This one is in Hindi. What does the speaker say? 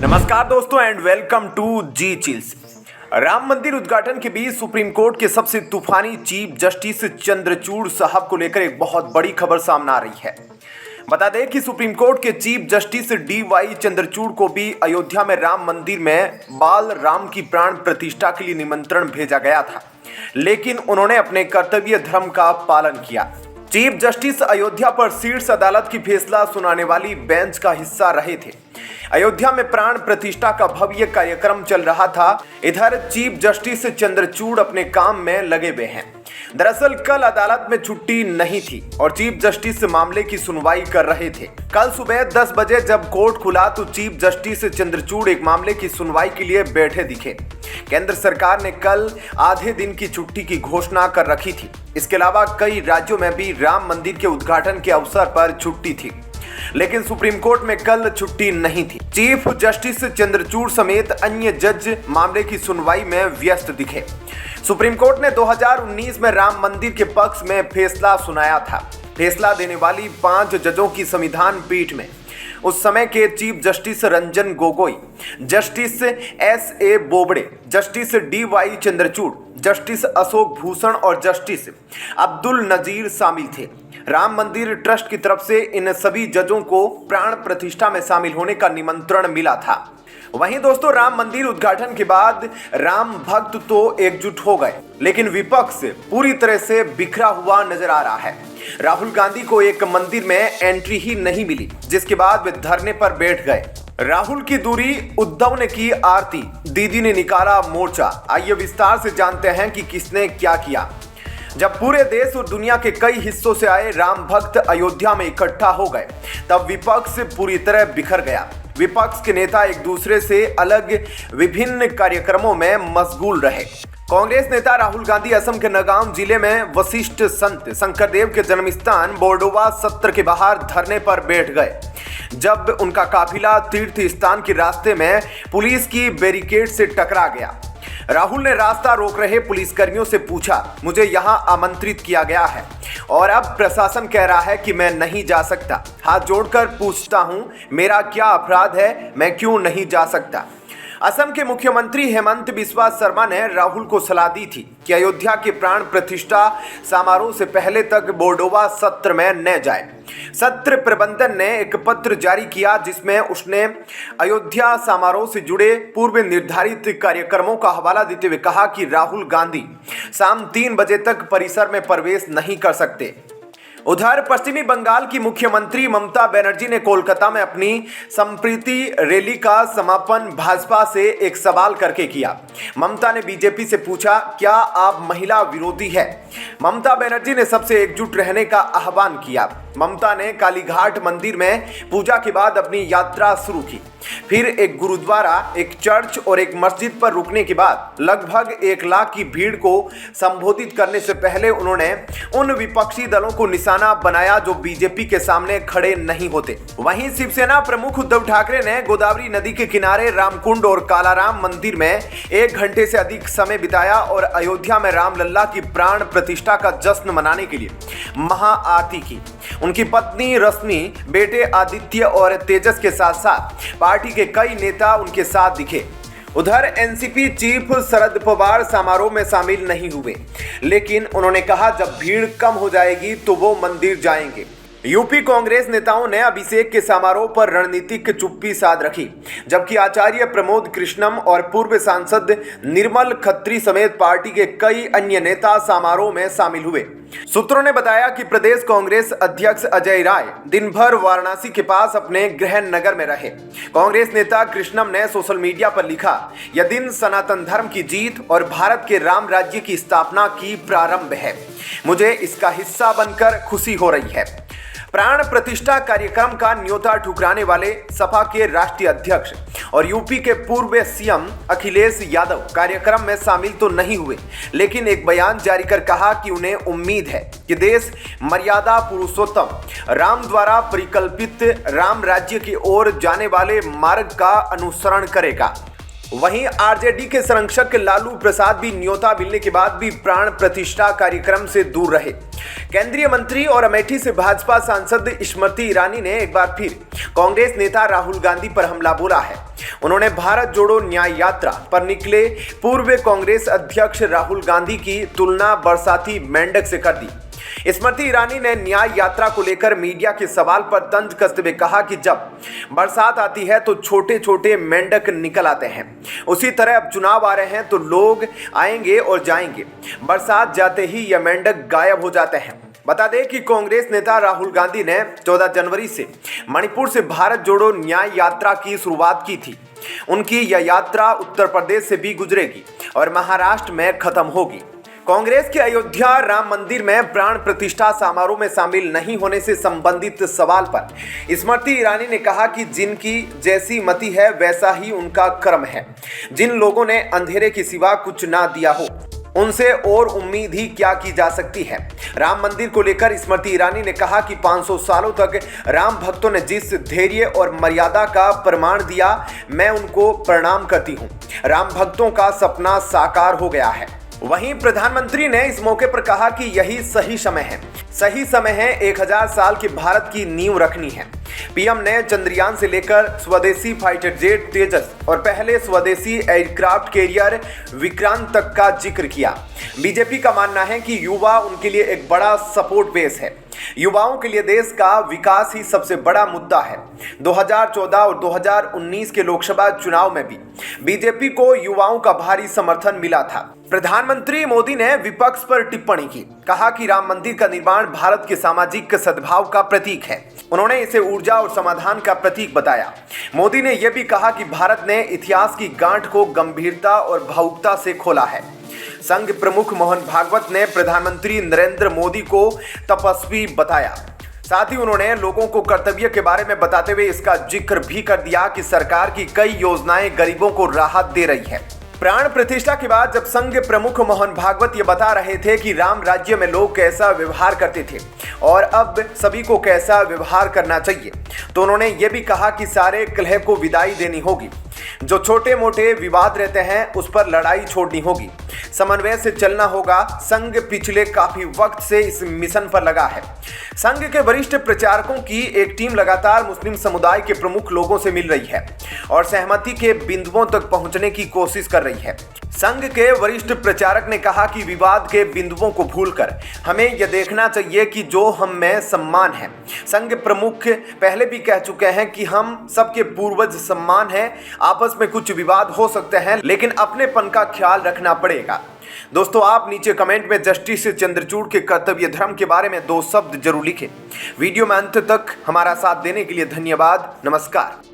नमस्कार दोस्तों and welcome to G chills. Ram Mandir उद्घाटन के बीच सुप्रीम कोर्ट के सबसे तूफानी चीफ जस्टिस चंद्रचूड़ साहब को लेकर एक बहुत बड़ी खबर सामने आ रही है। बता दें कि सुप्रीम कोर्ट के चीफ जस्टिस डी.वाई. चंद्रचूड़ को भी अयोध्या में राम मंदिर में बाल राम की प्राण प्रतिष्ठा के लिए निमंत्रण भेजा गया था, लेकिन उन्होंने अपने कर्तव्य धर्म का पालन किया। चीफ जस्टिस अयोध्या पर शीर्ष अदालत की फैसला सुनाने वाली बेंच का हिस्सा रहे थे। अयोध्या में प्राण प्रतिष्ठा का भव्य कार्यक्रम चल रहा था। इधर चीफ जस्टिस चंद्रचूड़ अपने काम में लगे हुए हैं। दरअसल कल अदालत में छुट्टी नहीं थी और चीफ जस्टिस मामले की सुनवाई कर रहे थे। कल सुबह 10 बजे जब कोर्ट खुला तो चीफ जस्टिस चंद्रचूड़ एक मामले की सुनवाई के लिए बैठे दिखे। केंद्र सरकार ने कल आधे दिन की छुट्टी की घोषणा कर रखी थी। इसके अलावा कई राज्यों में भी राम मंदिर के उद्घाटन के अवसर पर छुट्टी थी, लेकिन सुप्रीम कोर्ट में कल छुट्टी नहीं थी। चीफ जस्टिस चंद्रचूड़ समेत अन्य जज मामले की सुनवाई में व्यस्त दिखे। सुप्रीम कोर्ट ने 2019 में राम मंदिर के पक्ष में फैसला सुनाया था। फैसला देने वाली 5 जजों की संविधान पीठ में उस समय के chief justice Ranjan Gogoi, justice S.A. Bobde, justice D.Y.. Chandrachud, justice Ashok Bhushan और जस्टिस अब्दुल नजीर शामिल थे। राम मंदिर ट्रस्ट की तरफ से इन सभी जजों को प्राण प्रतिष्ठा में शामिल होने का निमंत्रण मिला था। वहीं दोस्तों, राम मंदिर उद्घाटन के बाद राम भक्त तो एकजुट हो गए, लेकिन विपक्ष पूरी तरह से बिखरा हुआ नजर आ रहा है। राहुल गांधी को एक मंदिर में एंट्री ही नहीं मिली, जिसके बाद वे धरने पर बैठ गए। राहुल की दूरी, उद्धव ने की आरती, दीदी ने निकाला मोर्चा। आइए विस्तार से जानते हैं कि किसने क्या किया। जब पूरे देश और दुनिया के कई हिस्सों से आए राम भक्त अयोध्या में इकट्ठा हो गए, तब विपक्ष पूरी तरह बिखर गया। विपक्ष के नेता एक दूसरे से अलग विभिन्न कार्यक्रमों में मशगूल रहे। कांग्रेस नेता राहुल गांधी असम के नगांव जिले में वशिष्ठ संत शंकरदेव के जन्म स्थान बोर्डोवा सत्र के बाहर धरने पर बैठ गए। जब उनका काफिला तीर्थ स्थान के रास्ते में पुलिस की बैरिकेड से टकरा गया, राहुल ने रास्ता रोक रहे पुलिसकर्मियों से पूछा, मुझे यहां आमंत्रित किया गया है और अब प्रशासन कह रहा है कि मैं नहीं जा सकता। हाथ जोड़कर पूछता हूं, मेरा क्या अपराध है, मैं क्यों नहीं जा सकता। असम के मुख्यमंत्री हेमंत बिस्वा शर्मा ने राहुल को सलाह दी थी कि अयोध्या के प्राण प्रतिष्ठा समारोह से पहले तक बोर्डोवा सत्र में न जाए। सत्र प्रबंधन ने एक पत्र जारी किया जिसमें उसने अयोध्या समारोह से जुड़े पूर्व निर्धारित कार्यक्रमों का हवाला देते हुए कहा कि राहुल गांधी शाम 3 बजे तक परिसर में प्रवेश नहीं कर सकते। उधर पश्चिमी बंगाल की मुख्यमंत्री ममता बनर्जी ने कोलकाता में अपनी संप्रीति रैली का समापन भाजपा से एक सवाल करके किया। ममता ने बीजेपी से पूछा, क्या आप महिला विरोधी है? ममता बनर्जी ने सबसे एकजुट रहने का आह्वान किया। ममता ने कालीघाट मंदिर में पूजा के बाद अपनी यात्रा शुरू की। फिर एक गुरुद्वारा, एक चर्च और एक मस्जिद पर रुकने के बाद लगभग 1 लाख की भीड़ को संबोधित करने से पहले उन्होंने उन विपक्षी दलों को निशाना बनाया जो बीजेपी के सामने खड़े नहीं होते। वहीं शिवसेना प्रमुख उद्धव ठाकरे ने गोदावरी नदी के किनारे रामकुंड और कालाराम मंदिर में 1 घंटे से अधिक समय बिताया और अयोध्या में रामलल्ला की प्राण प्रतिष्ठा का जश्न मनाने के लिए महाआरती की। उनकी पत्नी रश्मि, बेटे आदित्य और तेजस के साथ साथ पार्टी के कई नेता उनके साथ दिखे। उधर एनसीपी चीफ शरद पवार समारोह में शामिल नहीं हुए, लेकिन उन्होंने कहा जब भीड़ कम हो जाएगी तो वो मंदिर जाएंगे। यूपी कांग्रेस नेताओं ने अभिषेक के समारोह पर रणनीतिक चुप्पी साध रखी, जबकि आचार्य प्रमोद कृष्णम और पूर्व सांसद निर्मल खत्री समेत पार्टी के कई अन्य नेता समारोह में शामिल हुए। सूत्रों ने बताया कि प्रदेश कांग्रेस अध्यक्ष अजय राय दिन भर वाराणसी के पास अपने गृह नगर में रहे। कांग्रेस नेता कृष्णम ने सोशल मीडिया पर लिखा, यह दिन सनातन धर्म की जीत और भारत के राम राज्य की स्थापना की प्रारंभ है। मुझे इसका हिस्सा बनकर खुशी हो रही है। प्राण प्रतिष्ठा कार्यक्रम का न्योता ठुकराने वाले सपा के राष्ट्रीय अध्यक्ष और यूपी के पूर्व सीएम अखिलेश यादव कार्यक्रम में शामिल तो नहीं हुए, लेकिन एक बयान जारी कर कहा कि उन्हें उम्मीद है कि देश मर्यादा पुरुषोत्तम राम द्वारा परिकल्पित राम राज्य की ओर जाने वाले मार्ग का अनुसरण करेगा। वहीं आरजेडी के संरक्षक लालू प्रसाद भी न्योता मिलने के बाद भी प्राण प्रतिष्ठा कार्यक्रम से दूर रहे। केंद्रीय मंत्री और अमेठी से भाजपा सांसद स्मृति ईरानी ने एक बार फिर कांग्रेस नेता राहुल गांधी पर हमला बोला है। उन्होंने भारत जोड़ो न्याय यात्रा पर निकले पूर्व कांग्रेस अध्यक्ष राहुल गांधी की तुलना बरसाती मेंढक से कर दी। स्मृति ईरानी ने न्याय यात्रा को लेकर मीडिया के सवाल पर तंज कसते हुए कहा कि जब बरसात आती है तो छोटे छोटे मेंढक निकल आते हैं, उसी तरह अब चुनाव आ रहे हैं तो लोग आएंगे और जाएंगे, बरसात जाते ही यह मेंढक गायब हो जाते हैं। बता दें कि कांग्रेस नेता राहुल गांधी ने 14 जनवरी से मणिपुर से भारत जोड़ो न्याय यात्रा की शुरुआत की थी। उनकी यह यात्रा उत्तर प्रदेश से भी गुजरेगी और महाराष्ट्र में खत्म होगी। कांग्रेस के अयोध्या राम मंदिर में प्राण प्रतिष्ठा समारोह में शामिल नहीं होने से संबंधित सवाल पर स्मृति ईरानी ने कहा कि जिनकी जैसी मति है वैसा ही उनका कर्म है। जिन लोगों ने अंधेरे के सिवा कुछ ना दिया हो उनसे और उम्मीद ही क्या की जा सकती है। राम मंदिर को लेकर स्मृति ईरानी ने कहा कि 500 सालों तक राम भक्तों ने जिस धैर्य और मर्यादा का प्रमाण दिया, मैं उनको प्रणाम करती हूँ। राम भक्तों का सपना साकार हो गया है। वहीं प्रधानमंत्री ने इस मौके पर कहा कि यही सही समय है। सही समय है 1000 साल के भारत की नींव रखनी है। पीएम ने चंद्रयान से लेकर स्वदेशी फाइटर जेट तेजस और पहले स्वदेशी एयरक्राफ्ट कैरियर विक्रांत तक का जिक्र किया। बीजेपी का मानना है कि युवा उनके लिए एक बड़ा सपोर्ट बेस है। युवाओं के लिए देश का विकास ही सबसे बड़ा मुद्दा है। 2014 और 2019 के लोकसभा चुनाव में भी बीजेपी को युवाओं का भारी समर्थन मिला था। प्रधानमंत्री मोदी ने विपक्ष पर टिप्पणी की, कहा कि राम मंदिर का निर्माण भारत के सामाजिक सद्भाव का प्रतीक है। उन्होंने इसे ऊर्जा और समाधान का प्रतीक बताया। मोदी ने यह भी कहा कि भारत ने इतिहास की गांठ को गंभीरता और भावुकता से खोला है। संघ प्रमुख मोहन भागवत ने प्रधानमंत्री नरेंद्र मोदी को तपस्वी बताया। साथ ही उन्होंने लोगों को कर्तव्य के बारे में बताते हुए इसका जिक्र भी कर दिया कि सरकार की कई योजनाएं गरीबों को राहत दे रही है। प्राण प्रतिष्ठा के बाद जब संघ प्रमुख मोहन भागवत ये बता रहे थे कि राम राज्य में लोग कैसा व्यवहार करते थे और अब सभी को कैसा व्यवहार करना चाहिए, तो उन्होंने ये भी कहा कि सारे कलह को विदाई देनी होगी। जो छोटे मोटे विवाद रहते हैं उस पर लड़ाई छोड़नी होगी, समन्वय से चलना होगा। संघ पिछले काफी वक्त से इस मिशन पर लगा है। संघ के वरिष्ठ प्रचारकों की एक टीम लगातार मुस्लिम समुदाय के प्रमुख लोगों से मिल रही है और सहमति के बिंदुओं तक पहुंचने की कोशिश कर रही है। संघ के वरिष्ठ प्रचारक ने कहा कि विवाद के बिंदुओं को भूलकर हमें यह देखना चाहिए कि जो हम में सम्मान है। संघ प्रमुख पहले भी कह चुके हैं कि हम सबके पूर्वज सम्मान हैं। आपस में कुछ विवाद हो सकते हैं लेकिन अपनेपन का ख्याल रखना पड़ेगा। दोस्तों, आप नीचे कमेंट में जस्टिस चंद्रचूड़ के कर्तव्य धर्म के बारे में 2 शब्द जरूर लिखें। वीडियो में अंत तक हमारा साथ देने के लिए धन्यवाद। नमस्कार।